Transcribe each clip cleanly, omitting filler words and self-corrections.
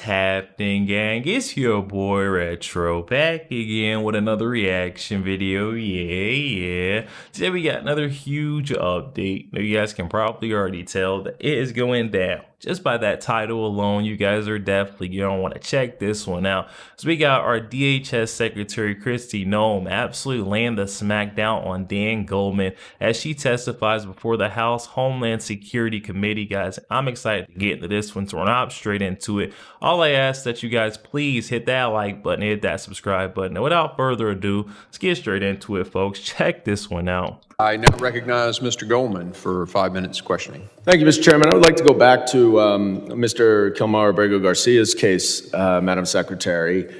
happening, gang? It's your boy Retro back again with another reaction video. Yeah. Today we got another huge update. Now you guys can probably already tell that it is going down. Just by that title alone, you guys are definitely gonna want to check this one out. So we got our DHS Secretary Kristi Noem absolutely laying the smackdown on Dan Goldman as she testifies before the House Homeland Security Committee. Guys, I'm excited to get into this one, so we're not straight into it. All I ask that you guys please hit that like button, hit that subscribe button. And without further ado, let's get straight into it, folks. Check this one out. I now recognize Mr. Goldman for 5 minutes questioning. Thank you, Mr. Chairman. I would like to go back to Mr. Kilmar Abrego Garcia's case, Madam Secretary.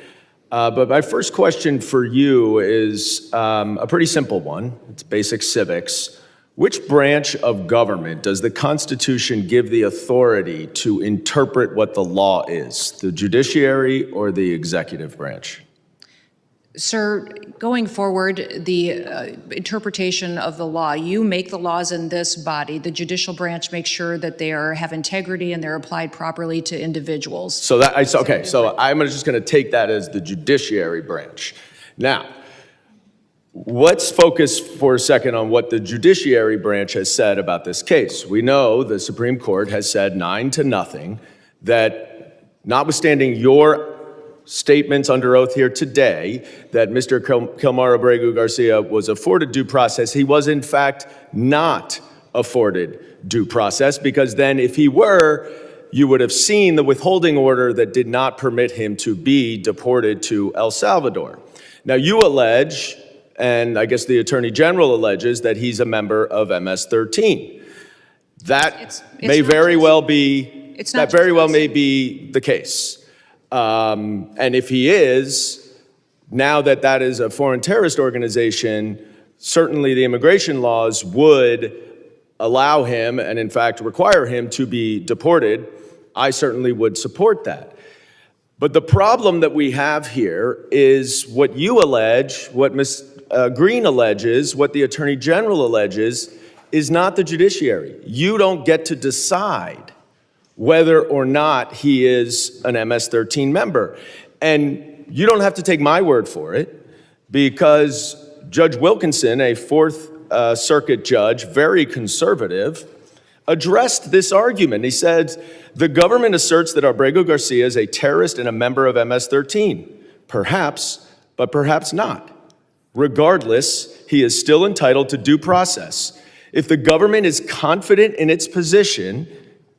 But my first question for you is a pretty simple one. It's basic civics. Which branch of government does the Constitution give the authority to interpret what the law is, the judiciary or the executive branch? Sir, going forward, the interpretation of the law, you make the laws in this body. The judicial branch makes sure that they have integrity and they're applied properly to individuals. So I'm just going to take that as the judiciary branch. Now, let's focus for a second on what the judiciary branch has said about this case. We know the Supreme Court has said 9-0 that notwithstanding your statements under oath here today that Mr. Kilmar Abrego Garcia was afforded due process, he was in fact not afforded due process, because then if he were, you would have seen the withholding order that did not permit him to be deported to El Salvador. Now you allege, and I guess the Attorney General alleges, that he's a member of MS-13. That may very well be the case. And if he is, now that is a foreign terrorist organization, certainly the immigration laws would allow him and in fact require him to be deported. I certainly would support that. But the problem that we have here is what you allege, what Ms. Green alleges, what the Attorney General alleges, is not the judiciary. You don't get to decide whether or not he is an MS-13 member. And you don't have to take my word for it, because Judge Wilkinson, a Fourth Circuit judge, very conservative, addressed this argument. He said, the government asserts that Abrego Garcia is a terrorist and a member of MS-13. Perhaps, but perhaps not. Regardless, he is still entitled to due process. If the government is confident in its position,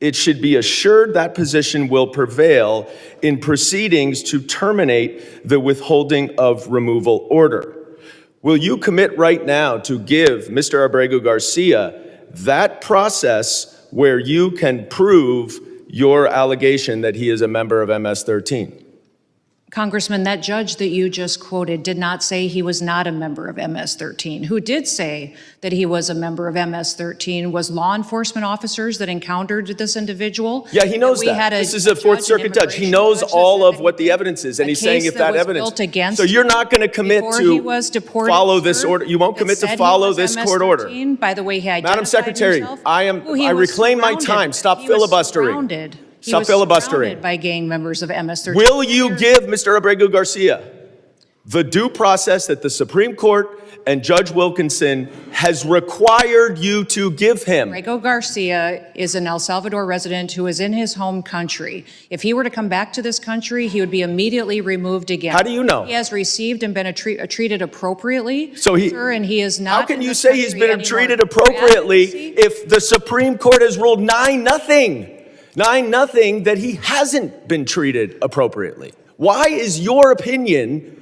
it should be assured that position will prevail in proceedings to terminate the withholding of removal order. Will you commit right now to give Mr. Abrego Garcia that process where you can prove your allegation that he is a member of MS-13? Congressman, that judge that you just quoted did not say he was not a member of MS-13. Who did say that he was a member of MS-13 was law enforcement officers that encountered this individual. Yeah, he knows that. This is a Fourth Circuit judge. He knows all of what the evidence is, and he's saying if that evidence. So you're not going to commit to follow this order. You won't commit to follow this court order. By the way, he identified Madam Secretary, himself. I reclaim my time. Stop filibustering. Stop filibustering. By gang members of MS-13. Will you give Mr. Abrego Garcia the due process that the Supreme Court and Judge Wilkinson has required you to give him? Abrego Garcia is an El Salvador resident who is in his home country. If he were to come back to this country, he would be immediately removed again. How do you know? He has received and been treated appropriately, so sir, and he is not. How can you say he's been treated appropriately if the Supreme Court has ruled 9-0? 9-0 that he hasn't been treated appropriately? Why is your opinion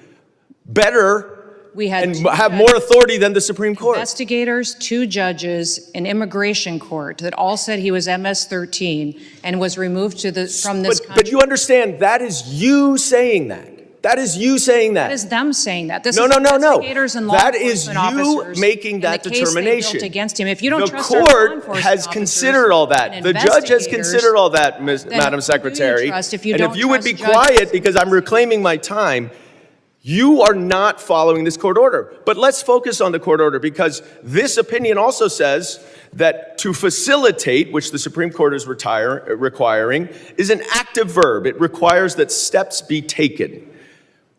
better and have more authority than the Supreme Court? Investigators, 2 judges, an immigration court that all said he was MS-13 and was removed from this country. But you understand, that is you saying that. That is you saying that. That is them saying that. This no. investigators and law that is enforcement you making that determination. Against him. If you don't trust the court has considered all that. The judge has considered all that, Madam Secretary. And if you would be quiet, because I'm reclaiming my time, You are not following this court order. But let's focus on the court order, because this opinion also says that to facilitate, which the Supreme Court is requiring, is an active verb. It requires that steps be taken.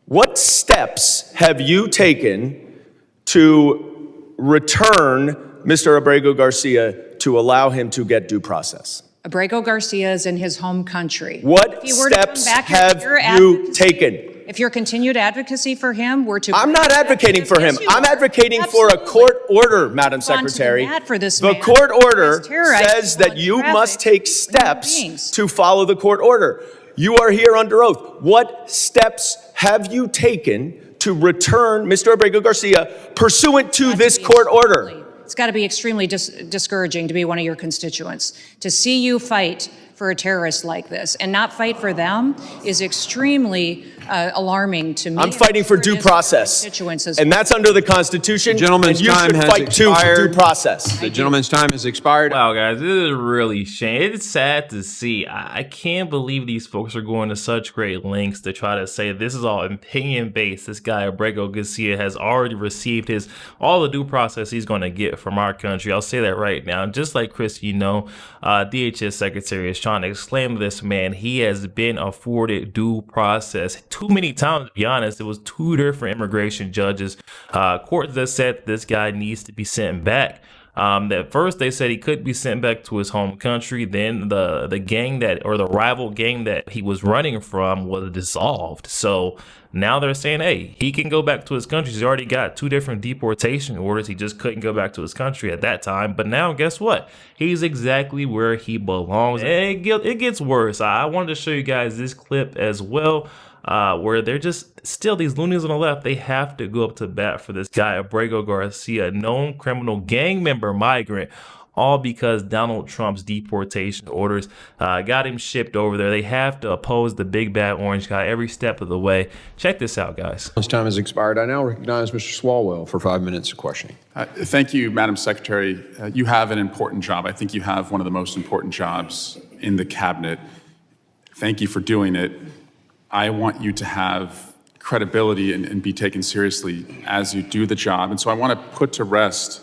What steps have you taken to return Mr. Abrego Garcia to allow him to get due process? Abrego Garcia is in his home country. What steps have you taken? If your continued advocacy for him were to... I'm not advocating for him. I'm advocating for a court order, Madam Secretary. The court order says that you must take steps to follow the court order. You are here under oath. What steps have you taken to return Mr. Abrego Garcia pursuant to this court order? It's got to be extremely discouraging to be one of your constituents. To see you fight for a terrorist like this and not fight for them is extremely alarming to me. I'm fighting for due process, and that's under the Constitution. Gentleman's time has fight too for due process. The gentleman's time has expired. Wow, guys, this is really shame. It's sad to see. I can't believe these folks are going to such great lengths to try to say this is all opinion-based. This guy, Abrego Garcia, has already received all the due process he's going to get from our country. I'll say that right now. Just like Kristi Noem, DHS Secretary, is trying to exclaim to this man, he has been afforded due process. Too many times, to be honest. It was 2 different immigration judges. Court that said this guy needs to be sent back. At first they said he could be sent back to his home country. Then the gang the rival gang that he was running from was dissolved. So now they're saying, hey, he can go back to his country. He's already got 2 different deportation orders. He just couldn't go back to his country at that time. But now guess what? He's exactly where he belongs. And it gets worse. I wanted to show you guys this clip as well. Where they're just still, these loonies on the left, they have to go up to bat for this guy, Abrego Garcia, known criminal, gang member, migrant, all because Donald Trump's deportation orders got him shipped over there. They have to oppose the big bad orange guy every step of the way. Check this out, guys. His time has expired. I now recognize Mr. Swalwell for 5 minutes of questioning. Thank you, Madam Secretary. You have an important job. I think you have one of the most important jobs in the cabinet. Thank you for doing it. I want you to have credibility and be taken seriously as you do the job. And so I want to put to rest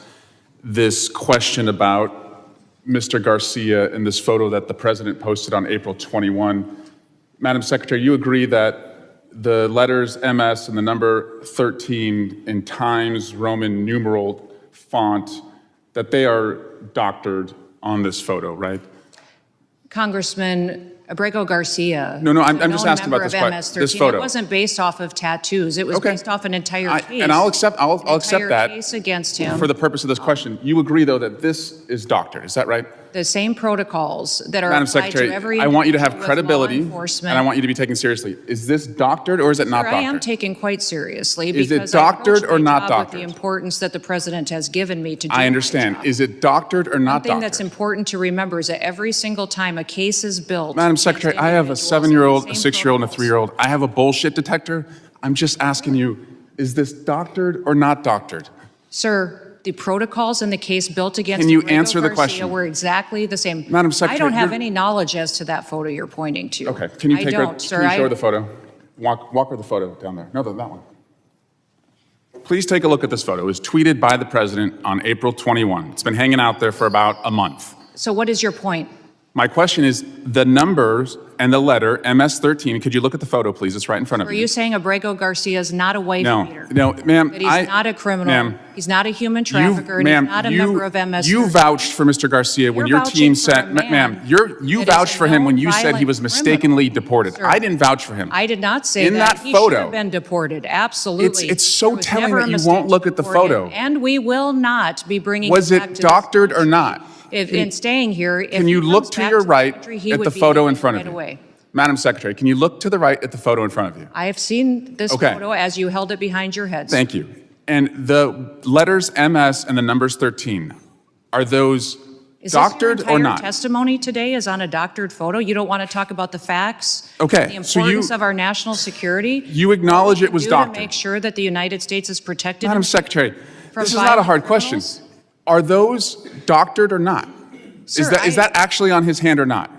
this question about Mr. Garcia in this photo that the president posted on April 21. Madam Secretary, you agree that the letters MS and the number 13 in Times Roman numeral font, that they are doctored on this photo, right? Congressman Abrego Garcia. No, I'm just asking about this photo. It wasn't based off of tattoos. It was based off an entire case. And I'll accept that case against him. For the purpose of this question. You agree, though, that this is doctored. Is that right? The same protocols that are Madam applied Secretary, to every I want you to have individual with credibility, law and enforcement. I want you to be taken seriously. Is this doctored or is it not doctored? I am taken quite seriously. Is it because I doctored approach or my not job doctored? with the importance that the president has given me to do I understand. my job. Is it doctored or not One thing doctored? that's important to remember is that every single time a case is built. Madam Secretary, I have a 7-year-old, a 6-year-old, and a 3-year-old. I have a bullshit detector. I'm just asking you, is this doctored or not doctored? Sir, the protocols in the case built against Can you Abrego answer the Garcia question? were exactly the same. Madam Secretary, I don't have you're- any knowledge as to that photo you're pointing to. Okay, can you I take don't, her, sir. can you show her the photo? Walk her the photo down there. No, that one. Please take a look at this photo. It was tweeted by the president on April 21. It's been hanging out there for about a month. So what is your point? My question is the numbers and the letter MS-13. Could you look at the photo, please? It's right in front of Are you. you saying Abrego Garcia is not a wife beater? No, ma'am. That he's not a criminal. Ma'am, he's not a human trafficker, and he's not a member of MS. You vouched for Mr. Garcia when You're your team vouching for said, a man ma'am, you that is vouched a for him when known you said he was violent mistakenly criminal. deported. Sir, I didn't vouch for him. I did not say In that he photo, should have been deported. Absolutely. It's so There was telling never that a you mistake won't look at the deport him, photo. And we will not be bringing Was him back it to this doctored or country. not? In staying here, if Can he you comes look to back your the right country, he at would the be photo in taken front right of you? away. Madam Secretary, can you look to the right at the photo in front of you? I have seen this Okay. photo as you held it behind your head. Thank you. And the letters MS and the numbers 13, are those Is doctored this your or entire not? testimony today is on a doctored photo? You don't want to talk about the facts? Okay, The so importance of our national security? You acknowledge it was Do doctored. to make sure that the United States is protected? Madam Secretary, from this is not a hard violent question. criminals? Are those doctored or not? Sir, Is that actually on his hand or not?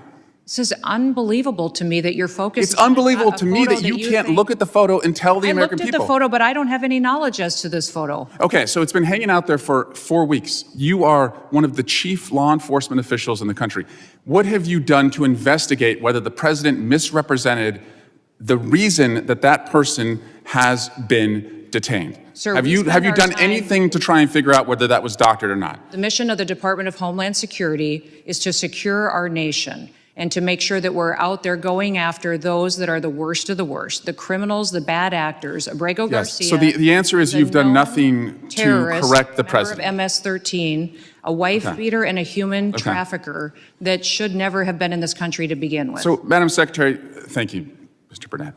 This is unbelievable to me that you're focused. It's unbelievable to me that you can't look at the photo and tell the American people. I looked at the photo, but I don't have any knowledge as to this photo. Okay, so it's been hanging out there for 4 weeks. You are one of the chief law enforcement officials in the country. What have you done to investigate whether the president misrepresented the reason that that person has been detained? Sir, have you done anything to try and figure out whether that was doctored or not? The mission of the Department of Homeland Security is to secure our nation and to make sure that we're out there going after those that are the worst of the worst, the criminals, the bad actors. Abrego Garcia. So the answer is you've done nothing to correct the president. Member of MS-13, a wife beater and a human trafficker that should never have been in this country to begin with. So, Madam Secretary, thank you, Mr. Burnett.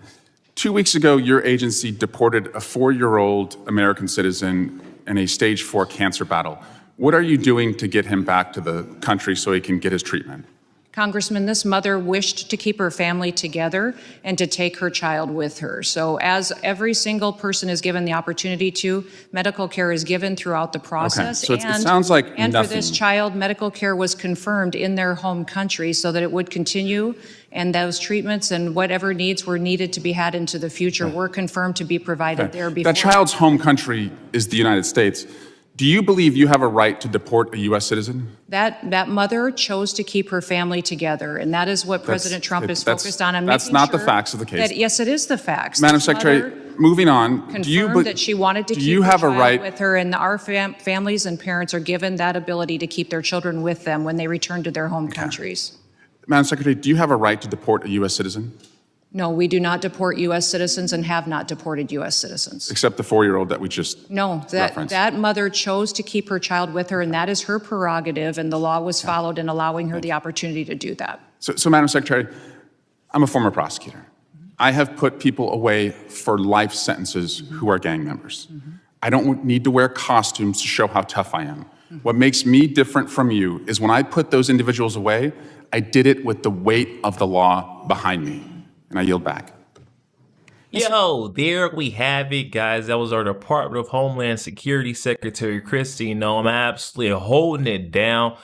2 weeks ago, your agency deported a 4-year-old American citizen in a stage 4 cancer battle. What are you doing to get him back to the country so he can get his treatment? Congressman, this mother wished to keep her family together and to take her child with her. So as every single person is given the opportunity to, medical care is given throughout the process. Okay, so it sounds like and nothing. For this child, medical care was confirmed in their home country so that it would continue, and those treatments and whatever needs were needed to be had into the future were confirmed to be provided there before. That child's home country is the United States. Do you believe you have a right to deport a U.S. citizen? That mother chose to keep her family together, and that is what President Trump is focused on. That's not the facts of the case. Yes, it is the facts. Madam Secretary, moving on. Confirmed that she wanted to keep her child with her, and our families and parents are given that ability to keep their children with them when they return to their home countries. Madam Secretary, do you have a right to deport a U.S. citizen? No, we do not deport U.S. citizens and have not deported U.S. citizens. Except the 4-year-old that we just referenced. That mother chose to keep her child with her, and that is her prerogative, and the law was followed in allowing her the opportunity to do that. So, Madam Secretary, I'm a former prosecutor. I have put people away for life sentences who are gang members. I don't need to wear costumes to show how tough I am. What makes me different from you is when I put those individuals away, I did it with the weight of the law behind me. And I yield back. Yo, there we have it, guys. That was our Department of Homeland Security Secretary Kristi Noem, absolutely holding it down.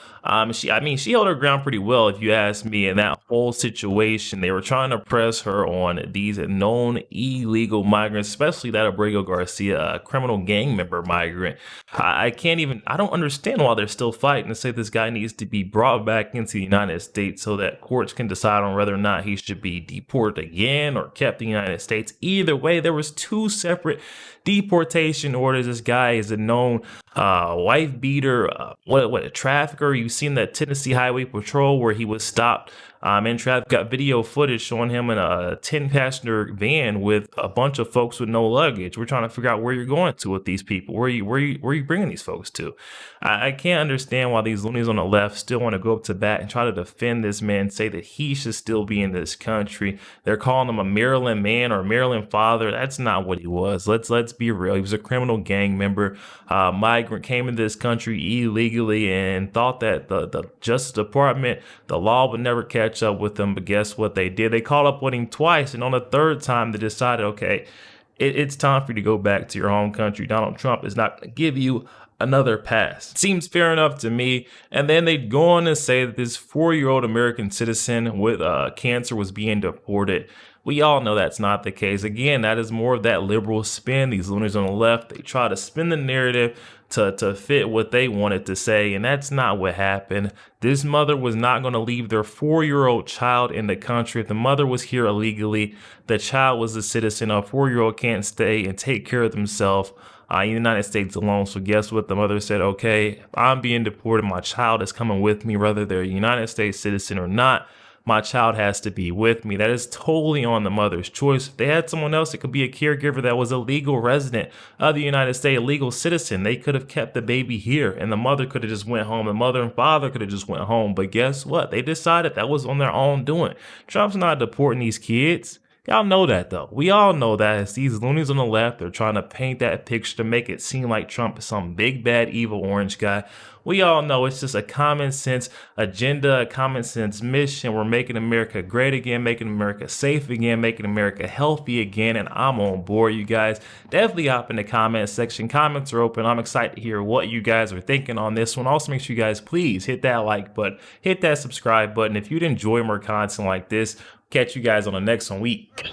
She held her ground pretty well, if you ask me, in that whole situation. They were trying to press her on these known illegal migrants, especially that Abrego Garcia, a criminal gang member migrant. I don't understand why they're still fighting to say this guy needs to be brought back into the United States so that courts can decide on whether or not he should be deported again or kept in the United States. Either way, there was 2 separate deportation orders. This guy is a known wife beater, a trafficker. You've seen that Tennessee Highway Patrol where he was stopped in traffic. Got video footage showing him in a 10-passenger van with a bunch of folks with no luggage. We're trying to figure out where you're going to with these people. Where are you bringing these folks to? I can't understand why these loonies on the left still want to go up to bat and try to defend this man, say that he should still be in this country. They're calling him a Maryland man or Maryland father. That's not what he was. Let's be real. He was a criminal gang member, migrant, came into this country illegally and thought that the Justice Department, the law would never catch up with him. But guess what they did? They called up with him twice, and on the 3rd time they decided, okay, it's time for you to go back to your home country. Donald Trump is not going to give you another pass. Seems fair enough to me. And then they'd go on to say that this 4-year-old American citizen with cancer was being deported. We all know that's not the case. Again, that is more of that liberal spin. These loonies on the left, they try to spin the narrative to fit what they wanted to say, and that's not what happened. This mother was not going to leave their 4-year-old child in the country. If the mother was here illegally, the child was a citizen. A 4-year-old can't stay and take care of themselves in the United States alone. So guess what? The mother said, okay, I'm being deported. My child is coming with me, whether they're a United States citizen or not. My child has to be with me. That is totally on the mother's choice. If they had someone else that could be a caregiver that was a legal resident of the United States, a legal citizen, they could have kept the baby here and the mother could have just went home. The mother and father could have just went home. But guess what? They decided that was on their own doing. Trump's not deporting these kids. Y'all know that though. We all know that it's these loonies on the left. They're trying to paint that picture to make it seem like Trump is some big, bad, evil orange guy. We all know it's just a common sense agenda, a common sense mission. We're making America great again, making America safe again, making America healthy again. And I'm on board, you guys. Definitely hop in the comment section. Comments are open. I'm excited to hear what you guys are thinking on this one. Also, make sure you guys please hit that like button, hit that subscribe button. If you'd enjoy more content like this, catch you guys on the next one week.